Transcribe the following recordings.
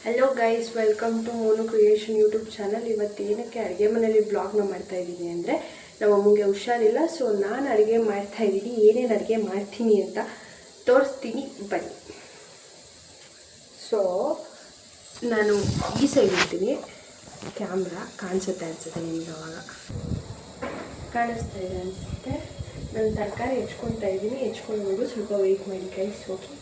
Hello guys, welcome to Monu creation YouTube channel. ಇವತ್ತೇನಕ್ಕೆ ಅಡುಗೆ ಮನೆಯಲ್ಲಿ ಬ್ಲಾಗ್ನ ಮಾಡ್ತಾ ಇದ್ದೀನಿ ಅಂದರೆ ನಮ್ಮ ಅಮ್ಮಂಗೆ ಹುಷಾರಿಲ್ಲ. ಸೊ ನಾನು ಅಡುಗೆ ಮಾಡ್ತಾ ಇದ್ದೀನಿ. ಏನೇನು ಅಡುಗೆ ಮಾಡ್ತೀನಿ ಅಂತ ತೋರಿಸ್ತೀನಿ ಬನ್ನಿ. ಸೊ ನಾನು ಈ ಸೈಡ್ ಇರ್ತೀನಿ. ಕ್ಯಾಮ್ರಾ ಕಾಣಿಸುತ್ತೆ ನಿಮಗೆ ಅವಾಗ ಕಾಣಿಸ್ತಾ ಇದೆ ಅನಿಸುತ್ತೆ. ನಾನು ತರಕಾರಿ ಹೆಚ್ಕೊತಾ ಇದ್ದೀನಿ. ಹೆಚ್ಕೊಂಡು ಸ್ವಲ್ಪ ವೆಯ್ಟ್ ಮಾಡಿ ಗೈಸ್. ಓಕೆ,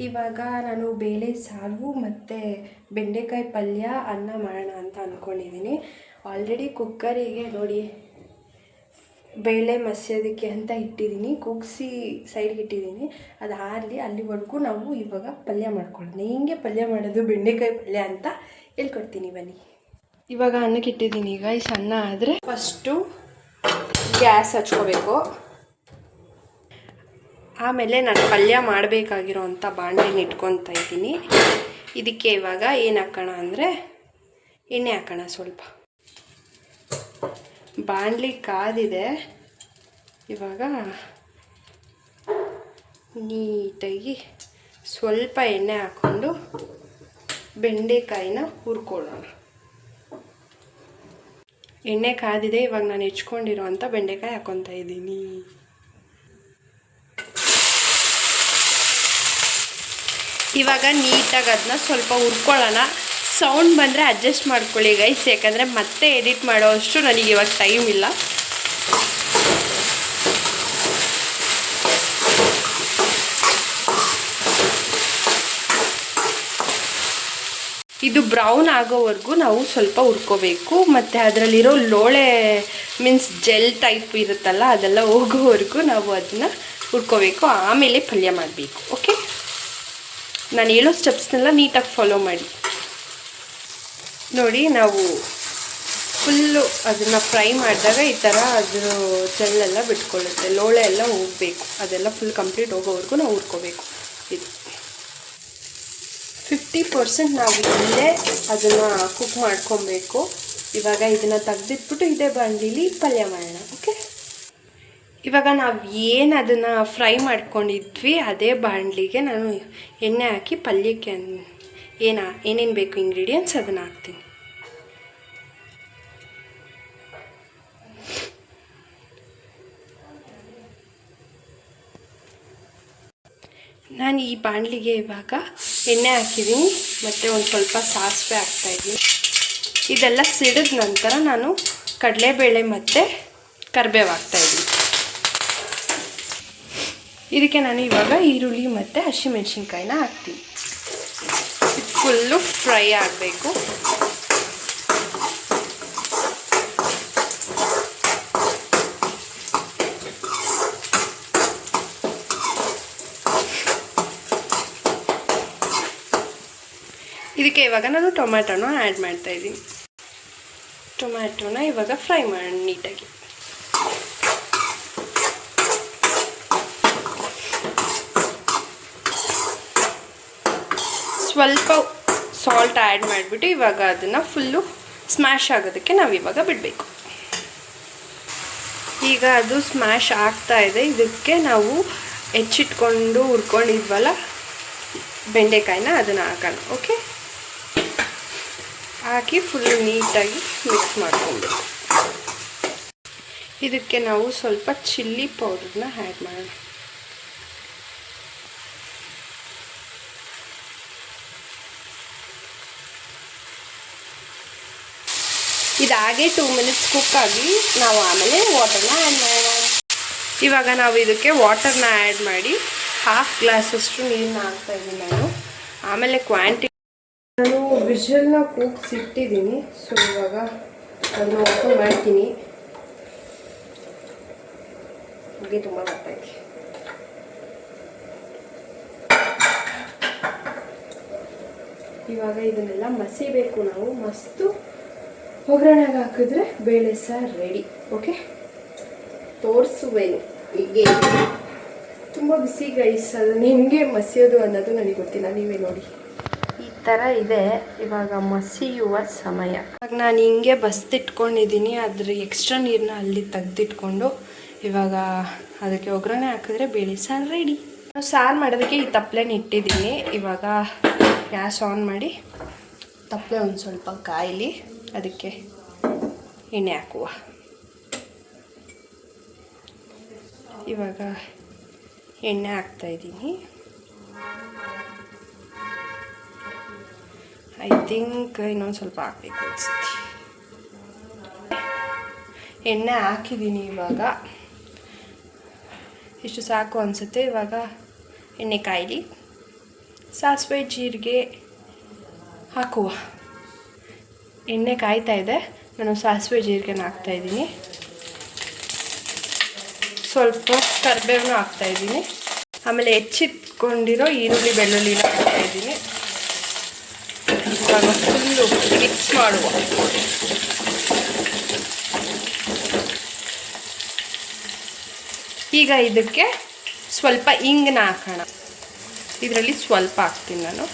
ಇವಾಗ ನಾನು ಬೇಳೆ ಸಾರು ಮತ್ತು ಬೆಂಡೆಕಾಯಿ ಪಲ್ಯ ಅನ್ನ ಮಾಡೋಣ ಅಂತ ಅಂದ್ಕೊಂಡಿದ್ದೀನಿ. ಆಲ್ರೆಡಿ ಕುಕ್ಕರಿಗೆ ನೋಡಿ ಬೇಳೆ ಮಸ್ಯೋದಕ್ಕೆ ಅಂತ ಇಟ್ಟಿದ್ದೀನಿ. ಕುಗ್ಸಿ ಸೈಡ್ಗೆ ಇಟ್ಟಿದ್ದೀನಿ. ಅದು ಆರಲಿ, ಅಲ್ಲಿವರೆಗೂ ನಾವು ಇವಾಗ ಪಲ್ಯ ಮಾಡ್ಕೊಳ್ಳೋಣ. ಹಿಂಗೆ ಪಲ್ಯ ಮಾಡೋದು ಬೆಂಡೆಕಾಯಿ ಪಲ್ಯ ಅಂತ ಹೇಳ್ಕೊಡ್ತೀನಿ ಬನ್ನಿ. ಇವಾಗ ಅನ್ನಕ್ಕೆ ಇಟ್ಟಿದ್ದೀನಿ. ಈಗ ಈ ಸಣ್ಣ ಆದರೆ ಫಸ್ಟು ಗ್ಯಾಸ್ ಹಚ್ಕೋಬೇಕು. ಆಮೇಲೆ ನಾನು ಪಲ್ಯ ಮಾಡಬೇಕಾಗಿರೋ ಅಂಥ ಬಾಣಲೆನ ಇಟ್ಕೊತಾ ಇದ್ದೀನಿ. ಇದಕ್ಕೆ ಇವಾಗ ಏನು ಹಾಕೋಣ ಅಂದರೆ ಎಣ್ಣೆ ಹಾಕೋಣ. ಸ್ವಲ್ಪ ಬಾಣಲಿ ಕಾದಿದೆ. ಇವಾಗ ನೀಟಾಗಿ ಸ್ವಲ್ಪ ಎಣ್ಣೆ ಹಾಕ್ಕೊಂಡು ಬೆಂಡೆಕಾಯಿನ ಹುರ್ಕೊಳ್ಳೋಣ. ಎಣ್ಣೆ ಕಾದಿದೆ. ಇವಾಗ ನಾನು ಹೆಚ್ಕೊಂಡಿರೋ ಅಂಥ ಬೆಂಡೆಕಾಯಿ ಹಾಕ್ಕೊತಾ ಇದ್ದೀನಿ. ಇವಾಗ ನೀಟಾಗಿ ಅದನ್ನ ಸ್ವಲ್ಪ ಹುರ್ಕೊಳ್ಳೋಣ. ಸೌಂಡ್ ಬಂದರೆ ಅಡ್ಜಸ್ಟ್ ಮಾಡ್ಕೊಳ್ಳಿ ಗೈಸ್, ಯಾಕಂದರೆ ಮತ್ತೆ ಎಡಿಟ್ ಮಾಡೋ ಅಷ್ಟು ನನಗೆ ಇವಾಗ ಟೈಮ್ ಇಲ್ಲ. ಇದು ಬ್ರೌನ್ ಆಗೋವರೆಗೂ ನಾವು ಸ್ವಲ್ಪ ಹುರ್ಕೋಬೇಕು. ಮತ್ತು ಅದರಲ್ಲಿರೋ ಲೋಳೆ ಮೀನ್ಸ್ ಜೆಲ್ ಟೈಪ್ ಇರುತ್ತಲ್ಲ, ಅದೆಲ್ಲ ಹೋಗೋವರೆಗೂ ನಾವು ಅದನ್ನ ಹುರ್ಕೋಬೇಕು. ಆಮೇಲೆ ಪಲ್ಯ ಮಾಡಬೇಕು. ಓಕೆ, ನಾನು ಹೇಳೋ ಸ್ಟೆಪ್ಸ್ನೆಲ್ಲ ನೀಟಾಗಿ ಫಾಲೋ ಮಾಡಿ. ನೋಡಿ, ನಾವು ಫುಲ್ಲು ಅದನ್ನು ಫ್ರೈ ಮಾಡಿದಾಗ ಈ ಥರ ಅದ್ರ ಜೆಲ್ಲೆಲ್ಲ ಬಿಟ್ಕೊಳ್ಳುತ್ತೆ. ಲೋಳೆ ಎಲ್ಲ ಹೋಗಬೇಕು. ಅದೆಲ್ಲ ಫುಲ್ ಕಂಪ್ಲೀಟ್ ಹೋಗೋವರೆಗೂ ನಾವು ಹುರ್ಕೋಬೇಕು. ಇದು 50% ನಾವು ಇಲ್ಲೇ ಅದನ್ನು ಕುಕ್ ಮಾಡ್ಕೊಬೇಕು. ಇವಾಗ ಇದನ್ನು ತೆಗೆದಿಟ್ಬಿಟ್ಟು ಇದೇ ಬಾಣಲಿಲಿ ಪಲ್ಯ ಮಾಡೋಣ. ಓಕೆ, ಇವಾಗ ನಾವು ಏನು ಅದನ್ನು ಫ್ರೈ ಮಾಡ್ಕೊಂಡಿದ್ವಿ ಅದೇ ಬಾಣಲಿಗೆ ನಾನು ಎಣ್ಣೆ ಹಾಕಿ ಪಲ್ಯಕ್ಕೆ ಏನೇನು ಬೇಕು ಇಂಗ್ರೀಡಿಯೆಂಟ್ಸ್ ಅದನ್ನು ಹಾಕ್ತೀನಿ. ನಾನು ಈ ಬಾಣಲಿಗೆ ಇವಾಗ ಎಣ್ಣೆ ಹಾಕಿದ್ದೀನಿ ಮತ್ತು ಒಂದು ಸ್ವಲ್ಪ ಸಾಸಿವೆ ಹಾಕ್ತಾಯಿದ್ದೀನಿ. ಇದೆಲ್ಲ ಸಿಡಿದ ನಂತರ ನಾನು ಕಡಲೆಬೇಳೆ ಮತ್ತು ಕರಿಬೇವು ಹಾಕ್ತಾಯಿದ್ದೀನಿ. ಇದಕ್ಕೆ ನಾನು ಇವಾಗ ಈರುಳ್ಳಿ ಮತ್ತು ಹಸಿಮೆಣ್ಸಿನ್ಕಾಯಿನ ಹಾಕ್ತೀನಿ. ಇದು ಫುಲ್ಲು ಫ್ರೈ ಆಗಬೇಕು. ಇದಕ್ಕೆ ಇವಾಗ ನಾನು ಟೊಮ್ಯಾಟೋನ ಆ್ಯಡ್ ಮಾಡ್ತಾಯಿದ್ದೀನಿ. ಟೊಮ್ಯಾಟೋನ ಇವಾಗ ಫ್ರೈ ಮಾಡೋಣ ನೀಟಾಗಿ. ಸ್ವಲ್ಪ ಸಾಲ್ಟ್ ಆ್ಯಡ್ ಮಾಡಿಬಿಟ್ಟು ಇವಾಗ ಅದನ್ನು ಫುಲ್ಲು ಸ್ಮ್ಯಾಶ್ ಆಗೋದಕ್ಕೆ ನಾವು ಇವಾಗ ಬಿಡಬೇಕು. ಈಗ ಅದು ಸ್ಮ್ಯಾಶ್ ಆಗ್ತಾ ಇದೆ. ಇದಕ್ಕೆ ನಾವು ಹೆಚ್ಚಿಟ್ಕೊಂಡು ಹುರ್ಕೊಂಡಿದ್ವಲ್ಲ ಬೆಂಡೆಕಾಯಿನ ಅದನ್ನು ಹಾಕೋಣ. ಓಕೆ, ಹಾಕಿ ಫುಲ್ಲು ನೀಟಾಗಿ ಮಿಕ್ಸ್ ಮಾಡ್ಕೊಬೇಕು. ಇದಕ್ಕೆ ನಾವು ಸ್ವಲ್ಪ ಚಿಲ್ಲಿ ಪೌಡರ್ನ ಆ್ಯಡ್ ಮಾಡೋಣ. ಇದಾಗೆ 2 ಮಿನಿಟ್ಸ್ ಕುಕ್ ಆಗಿ ನಾವು ಆಮೇಲೆ ವಾಟರ್ನ ಆ್ಯಡ್ ಮಾಡೋಣ. ಇವಾಗ ನಾವು ಇದಕ್ಕೆ ವಾಟರ್ನ ಆ್ಯಡ್ ಮಾಡಿ 1/2 ಗ್ಲಾಸಷ್ಟು ನೀರನ್ನ ಹಾಕ್ತಾಯಿದ್ದೀನಿ ನಾನು. ಆಮೇಲೆ ಕ್ವಾಂಟಿಟಿ ನಾನು ವಿಷಲ್ನ ಕೂಗ್ಸಿಟ್ಟಿದ್ದೀನಿ. ಸೊ ಇವಾಗ ಅದನ್ನು ಓಪನ್ ಮಾಡ್ತೀನಿ. ಹಾಗೆ ತುಂಬ ಬರ್ತಾಯಿದೆ. ಇವಾಗ ಇದನ್ನೆಲ್ಲ ಮಸಿಬೇಕು ನಾವು. ಮಸ್ತು ಒಗ್ಗರಣೆಗೆ ಹಾಕಿದ್ರೆ ಬೇಳೆ ಸಾರು ರೆಡಿ. ಓಕೆ, ತೋರಿಸುವೇನು. ಹೀಗೆ ತುಂಬ ಬಿಸಿ ಗೈಸ್. ಅದನ್ನು ಹೆಂಗೆ ಮಸಿಯೋದು ಅನ್ನೋದು ನನಗೆ ಗೊತ್ತಿಲ್ಲ. ನೀವೇ ನೋಡಿ. ಈ ಥರ ಇದೆ. ಇವಾಗ ಮಸಿಯುವ ಸಮಯ. ಇವಾಗ ನಾನು ಹಿಂಗೆ ಬಸ್ತಿಟ್ಕೊಂಡಿದ್ದೀನಿ. ಅದ್ರ ಎಕ್ಸ್ಟ್ರಾ ನೀರನ್ನ ಅಲ್ಲಿ ತೆಗ್ದಿಟ್ಕೊಂಡು ಇವಾಗ ಅದಕ್ಕೆ ಒಗ್ಗರಣೆ ಹಾಕಿದ್ರೆ ಬೇಳೆ ಸಾರು ರೆಡಿ. ಸಾರು ಮಾಡೋದಕ್ಕೆ ಈ ತಪ್ಪಲೆನ ಇಟ್ಟಿದ್ದೀನಿ. ಇವಾಗ ಗ್ಯಾಸ್ ಆನ್ ಮಾಡಿ ತಪ್ಪಲೆ ಒಂದು ಸ್ವಲ್ಪ ಕಾಯಿಲಿ, ಅದಕ್ಕೆ ಎಣ್ಣೆ ಹಾಕುವ. ಇವಾಗ ಎಣ್ಣೆ ಹಾಕ್ತಾಯಿದ್ದೀನಿ. ಐ ಥಿಂಕ್ ಇನ್ನೊಂದು ಸ್ವಲ್ಪ ಹಾಕಬೇಕು ಅನಿಸುತ್ತೆ. ಎಣ್ಣೆ ಹಾಕಿದ್ದೀನಿ. ಇವಾಗ ಇಷ್ಟು ಸಾಕು ಅನಿಸುತ್ತೆ. ಇವಾಗ ಎಣ್ಣೆ ಕಾಯಿಲಿ, ಸಾಸಿವೆ ಜೀರಿಗೆ ಹಾಕುವ. ಎಣ್ಣೆ ಕಾಯ್ತಾ ಇದೆ. ನಾನು ಸಾಸಿವೆ ಜೀರಿಗೆನ ಹಾಕ್ತಾಯಿದ್ದೀನಿ. ಸ್ವಲ್ಪ ಕರಿಬೇವನ್ನ ಹಾಕ್ತಾಯಿದ್ದೀನಿ. ಆಮೇಲೆ ಹೆಚ್ಚಿಟ್ಕೊಂಡಿರೋ ಈರುಳ್ಳಿ ಬೆಳ್ಳುಳ್ಳಿನ ಹಾಕ್ತಾಯಿದ್ದೀನಿ. ಇವಾಗ ಫುಲ್ಲು ಮಿಕ್ಸ್ ಮಾಡುವ. ಈಗ ಇದಕ್ಕೆ ಸ್ವಲ್ಪ ಹಿಂಗನ್ನ ಹಾಕೋಣ. ಇದರಲ್ಲಿ ಸ್ವಲ್ಪ ಹಾಕ್ತೀನಿ ನಾನು.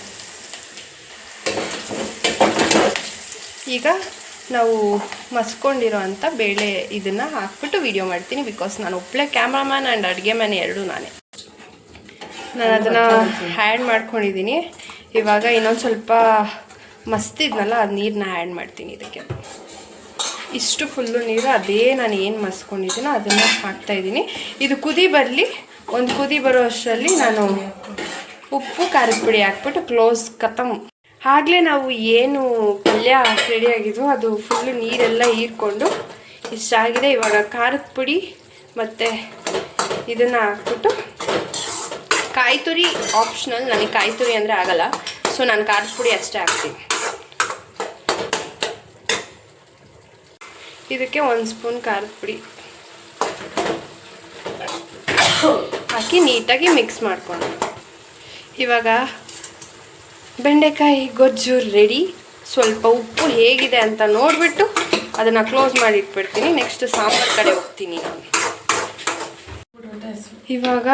ಈಗ ನಾವು ಮಸ್ಕೊಂಡಿರೋ ಅಂಥ ಬೇಳೆ ಇದನ್ನು ಹಾಕ್ಬಿಟ್ಟು ವಿಡಿಯೋ ಮಾಡ್ತೀನಿ. ಬಿಕಾಸ್ ನಾನು ಒಬ್ಬಳೆ ಕ್ಯಾಮ್ರಾಮ್ಯಾನ್ ಆ್ಯಂಡ್ ಅಡುಗೆ ಮನೆ ಎರಡೂ ನಾನೇ. ನಾನು ಅದನ್ನು ಆ್ಯಡ್ ಮಾಡ್ಕೊಂಡಿದ್ದೀನಿ. ಇವಾಗ ಇನ್ನೊಂದು ಸ್ವಲ್ಪ ಮಸ್ತಿದ್ನಲ್ಲ, ಅದು ನೀರನ್ನ ಆ್ಯಡ್ ಮಾಡ್ತೀನಿ ಇದಕ್ಕೆ. ಇಷ್ಟು ಫುಲ್ಲು ನೀರು ಅದೇ ನಾನು ಏನು ಮಸ್ಕೊಂಡಿದ್ದೀನೋ ಅದನ್ನು ಹಾಕ್ತಾಯಿದ್ದೀನಿ. ಇದು ಕುದಿ ಬರಲಿ. ಒಂದು ಕುದಿ ಬರೋ ಅಷ್ಟರಲ್ಲಿ ನಾನು ಉಪ್ಪು ಖಾರದ ಪುಡಿ ಹಾಕ್ಬಿಟ್ಟು ಕ್ಲೋಸ್ ಖತಮ್. ಆಗಲೇ ನಾವು ಏನು ಪಲ್ಯ ರೆಡಿಯಾಗಿದ್ವು ಅದು ಫುಲ್ಲು ನೀರೆಲ್ಲ ಹೀರ್ಕೊಂಡು ಇಷ್ಟಾಗಿದೆ. ಇವಾಗ ಖಾರದ ಪುಡಿ ಮತ್ತು ಇದನ್ನು ಹಾಕ್ಬಿಟ್ಟು, ಕಾಯಿ ತುರಿ ಆಪ್ಷನಲ್. ನನಗೆ ಕಾಯಿ ತುರಿ ಅಂದರೆ ಆಗಲ್ಲ, ಸೊ ನಾನು ಖಾರದ ಪುಡಿ ಅಷ್ಟೇ ಹಾಕ್ತೀನಿ. ಇದಕ್ಕೆ 1 ಸ್ಪೂನ್ ಖಾರದ ಪುಡಿ ಹಾಕಿ ನೀಟಾಗಿ ಮಿಕ್ಸ್ ಮಾಡಿಕೊಂಡು ಇವಾಗ ಬೆಂಡೆಕಾಯಿ ಗೊಜ್ಜು ರೆಡಿ. ಸ್ವಲ್ಪ ಉಪ್ಪು ಹೇಗಿದೆ ಅಂತ ನೋಡಿಬಿಟ್ಟು ಅದನ್ನು ಕ್ಲೋಸ್ ಮಾಡಿ ಇಟ್ಬಿಡ್ತೀನಿ. ನೆಕ್ಸ್ಟ್ ಸಾಂಬಾರು ಕಡೆ ಹೋಗ್ತೀನಿ ನಾನು. ಇವಾಗ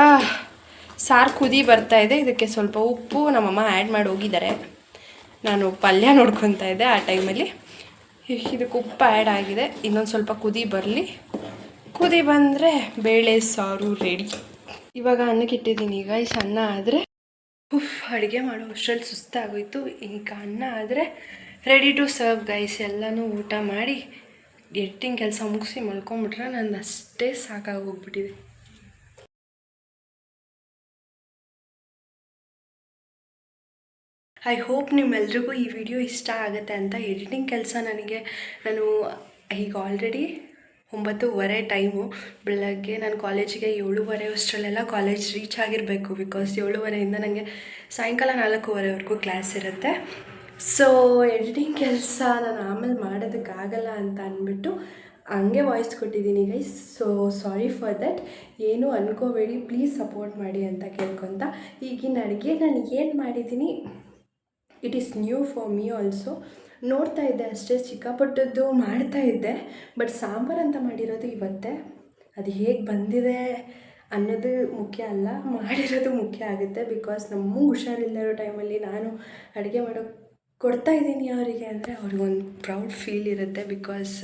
ಸಾರು ಕುದಿ ಬರ್ತಾ ಇದೆ. ಇದಕ್ಕೆ ಸ್ವಲ್ಪ ಉಪ್ಪು ನಮ್ಮಮ್ಮ ಆ್ಯಡ್ ಮಾಡಿ ಹೋಗಿದ್ದಾರೆ. ನಾನು ಪಲ್ಯ ನೋಡ್ಕೊತಾ ಇದ್ದೆ ಆ ಟೈಮಲ್ಲಿ. ಇದಕ್ಕೆ ಉಪ್ಪು ಆ್ಯಡ್ ಆಗಿದೆ. ಇನ್ನೊಂದು ಸ್ವಲ್ಪ ಕುದಿ ಬರಲಿ. ಕುದಿ ಬಂದರೆ ಬೇಳೆ ಸಾರು ರೆಡಿ. ಇವಾಗ ಅನ್ನಕ್ಕೆ ಇಟ್ಟಿದ್ದೀನಿ. ಈಗ ಈ ಅನ್ನ ಆದರೆ ಅಡುಗೆ ಮಾಡೋ ಅಷ್ಟರಲ್ಲಿ ಸುಸ್ತಾಗೋಯ್ತು. ಈಗ ಅನ್ನ ಆದರೆ ರೆಡಿ ಟು ಸರ್ವ್ ಗೈಸ್. ಎಲ್ಲನೂ ಊಟ ಮಾಡಿ ಎಡಿಟಿಂಗ್ ಕೆಲಸ ಮುಗಿಸಿ ಮಲ್ಕೊಂಬಿಟ್ರೆ ನಾನು ಅಷ್ಟೇ ಸಾಕಾಗೋಗ್ಬಿಟ್ಟಿದೆ. ಐ ಹೋಪ್ ನಿಮ್ಮೆಲ್ರಿಗೂ ಈ ವಿಡಿಯೋ ಇಷ್ಟ ಆಗುತ್ತೆ ಅಂತ. ಎಡಿಟಿಂಗ್ ಕೆಲಸ ನಾನು ಈಗ ಆಲ್ರೆಡಿ 9:30 ಟೈಮು. ಬೆಳಗ್ಗೆ ನಾನು ಕಾಲೇಜಿಗೆ 7:30 ಅಷ್ಟರಲ್ಲೆಲ್ಲ ಕಾಲೇಜ್ ರೀಚ್ ಆಗಿರಬೇಕು. ಬಿಕಾಸ್ 7:30ಇಂದ ನನಗೆ ಸಾಯಂಕಾಲ 4:15ವರೆಗೂ ಕ್ಲಾಸ್ ಇರುತ್ತೆ. ಸೊ ಎಡಿಟಿಂಗ್ ಕೆಲಸ ನಾನು ಆಮೇಲೆ ಮಾಡೋದಕ್ಕಾಗಲ್ಲ ಅಂತ ಅಂದ್ಬಿಟ್ಟು ಹಂಗೆ ವಾಯ್ಸ್ ಕೊಟ್ಟಿದ್ದೀನಿ guys. So sorry for that. ಏನೂ ಅನ್ಕೋಬೇಡಿ, ಪ್ಲೀಸ್ ಸಪೋರ್ಟ್ ಮಾಡಿ ಅಂತ ಕೇಳ್ಕೊತ. ಈಗಿನ ಅಡುಗೆ ನಾನು ಏನು ಮಾಡಿದ್ದೀನಿ, it is new for me also. ನೋಡ್ತಾ ಇದ್ದೆ ಅಷ್ಟೇ, ಚಿಕ್ಕಪುಟ್ಟದ್ದು ಮಾಡ್ತಾಯಿದ್ದೆ. ಬಟ್ ಸಾಂಬಾರು ಅಂತ ಮಾಡಿರೋದು ಇವತ್ತೇ. ಅದು ಹೇಗೆ ಬಂದಿದೆ ಅನ್ನೋದು ಮುಖ್ಯ ಅಲ್ಲ, ಮಾಡಿರೋದು ಮುಖ್ಯ ಆಗುತ್ತೆ. ಬಿಕಾಸ್ ನಮಗೆ ಹುಷಾರಿಲ್ಲದಿರೋ ಟೈಮಲ್ಲಿ ನಾನು ಅಡುಗೆ ಮಾಡೋಕ್ಕೆ ಕೊಡ್ತಾಯಿದ್ದೀನಿ ಅವರಿಗೆ ಅಂದರೆ ಅವ್ರಿಗೊಂದು ಪ್ರೌಡ್ ಫೀಲ್ ಇರುತ್ತೆ. ಬಿಕಾಸ್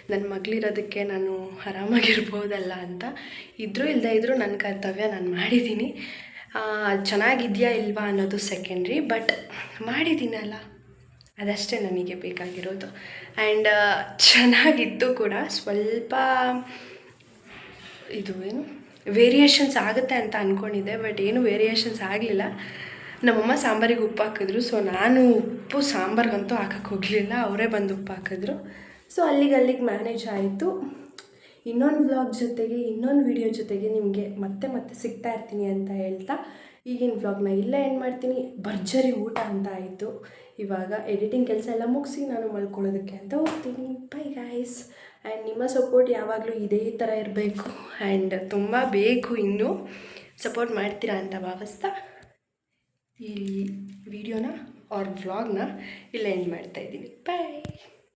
ನನ್ನ ಮಗಳಿರೋದಕ್ಕೆ ನಾನು ಆರಾಮಾಗಿರ್ಬೋದಲ್ಲ ಅಂತ. ಇದ್ದರೂ ಇಲ್ಲದೇ ಇದ್ದರೂ ನನ್ನ ಕರ್ತವ್ಯ ನಾನು ಮಾಡಿದ್ದೀನಿ. ಚೆನ್ನಾಗಿದೆಯಾ ಇಲ್ವಾ ಅನ್ನೋದು ಸೆಕೆಂಡ್ರಿ, ಬಟ್ ಮಾಡಿದ್ದೀನಲ್ಲ ಅದಷ್ಟೇ ನನಗೆ ಬೇಕಾಗಿರೋದು. ಆ್ಯಂಡ್ ಚೆನ್ನಾಗಿತ್ತು ಕೂಡ. ಸ್ವಲ್ಪ ಇದು ಏನು ವೇರಿಯೇಷನ್ಸ್ ಆಗುತ್ತೆ ಅಂತ ಅಂದ್ಕೊಂಡಿದ್ದೆ, ಬಟ್ ಏನು ವೇರಿಯೇಷನ್ಸ್ ಆಗಲಿಲ್ಲ. ನಮ್ಮಮ್ಮ ಸಾಂಬಾರಿಗೆ ಉಪ್ಪು ಹಾಕಿದ್ರು. ಸೊ ನಾನು ಉಪ್ಪು ಸಾಂಬಾರಿಗಂತೂ ಹಾಕಕ್ಕೆ ಹೋಗಲಿಲ್ಲ, ಅವರೇ ಬಂದು ಉಪ್ಪು ಹಾಕಿದ್ರು. ಸೊ ಅಲ್ಲಿಗೆ ಮ್ಯಾನೇಜ್ ಆಯಿತು. ಇನ್ನೊಂದು ವ್ಲಾಗ್ ಜೊತೆಗೆ, ಇನ್ನೊಂದು ವಿಡಿಯೋ ಜೊತೆಗೆ ನಿಮಗೆ ಮತ್ತೆ ಸಿಗ್ತಾ ಇರ್ತೀನಿ ಅಂತ ಹೇಳ್ತಾ ಈಗಿನ ವ್ಲಾಗ್ನ ಇಲ್ಲೇ ಎಂಡ್ ಮಾಡ್ತೀನಿ. ಭರ್ಜರಿ ಊಟ ಅಂತ ಆಯಿತು. ಇವಾಗ ಎಡಿಟಿಂಗ್ ಕೆಲಸ ಎಲ್ಲ ಮುಗಿಸಿ ನಾನು ಮಲ್ಕೊಳ್ಳೋದಕ್ಕೆ ಅಂತ ಹೋಗ್ತೀನಿ. By guys. ಆ್ಯಂಡ್ ನಿಮ್ಮ ಸಪೋರ್ಟ್ ಯಾವಾಗಲೂ ಇದೇ ಥರ ಇರಬೇಕು. ಆ್ಯಂಡ್ ತುಂಬ ಬೇಕು, ಇನ್ನೂ ಸಪೋರ್ಟ್ ಮಾಡ್ತೀರಾ ಅಂತ ಭಾವಿಸ್ತಾ ಈ ವಿಡಿಯೋನ ಆರ್ ವ್ಲಾಗ್ನ ಇಲ್ಲೇ ಎಂಡ್ ಮಾಡ್ತಾಯಿದ್ದೀನಿ. ಬಾಯ್.